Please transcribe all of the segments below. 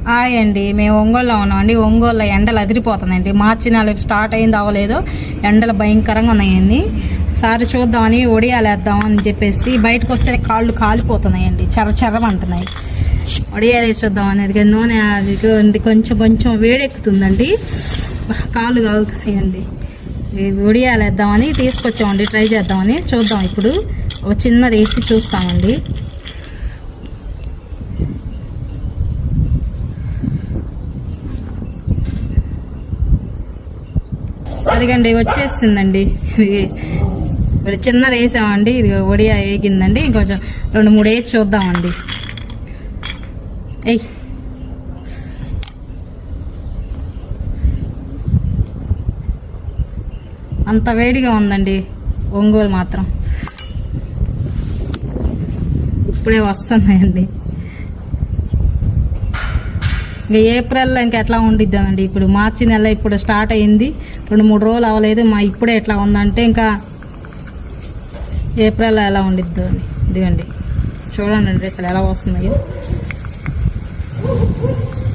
Hi అండి, మేము ఒంగోలులో ఉన్నామండి. ఒంగోలులో ఎండలు అదిరిపోతుందండి. మార్చి నెల స్టార్ట్ అయింది అవ్వలేదు, ఎండలు భయంకరంగా ఉన్నాయండి. సారి చూద్దామని ఒడియాలు వేద్దామని చెప్పేసి బయటకు వస్తే కాళ్ళు కాలిపోతున్నాయండి, చెర్రమంటున్నాయి. ఒడియాలు వేసి చూద్దామని అది నూనె అది కొంచెం కొంచెం వేడెక్కుతుందండి, కాళ్ళు కాలుతున్నాయండి. ఒడియాలు వేద్దామని తీసుకొచ్చామండి, ట్రై చేద్దామని. చూద్దాం ఇప్పుడు ఒక చిన్నది వేసి చూస్తామండి. అదిగండి వచ్చేసిందండి. ఇది చిన్నది వేసామండి, ఇది ఒడియా వేగిందండి. ఇంకొంచెం 2-3 వేసి చూద్దామండి. ఎయ్ అంత వేడిగా ఉందండి ఒంగోలు మాత్రం. ఇప్పుడే వస్తున్నాయండి. ఇంకా ఏప్రిల్లో ఇంకా ఎట్లా ఉండిద్దామండి. ఇప్పుడు మార్చి నెల ఇప్పుడు స్టార్ట్ అయింది, 2-3 రోజులు అవ్వలేదు. ఇప్పుడే ఎట్లా ఉందంటే ఇంకా ఏప్రిల్లో ఎలా ఉండిద్దో అండి. ఇదిగండి చూడండి అసలు ఎలా వస్తున్నాయో.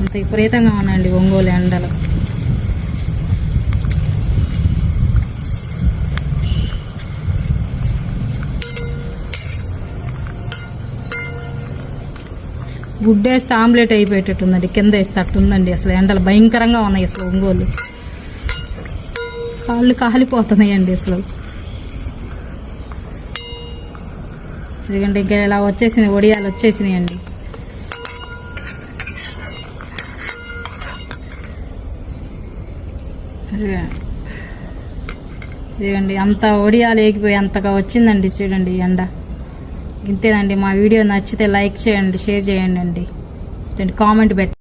అంత విపరీతంగా ఉన్నాయండి ఒంగోలు ఎండలు. గుడ్డ వేస్తే ఆమ్లెట్ అయిపోయేటట్టుందండి, కింద వేస్తే అట్టుందండి. అసలు ఎండలు భయంకరంగా ఉన్నాయి అసలు ఒంగోలు. కాళ్ళు కాలిపోతున్నాయండి అసలు. ఎందుకంటే ఇంకా ఇలా వచ్చేసినాయి, ఒడియాలు వచ్చేసినాయండి. ఇదిగండి అంత ఒడియాలు ఏగిపోయి అంతగా వచ్చిందండి. చూడండి ఎండ. ఇంతేనండి. మా వీడియో నచ్చితే లైక్ చేయండి, షేర్ చేయండి అండి, కామెంట్ పెట్టండి.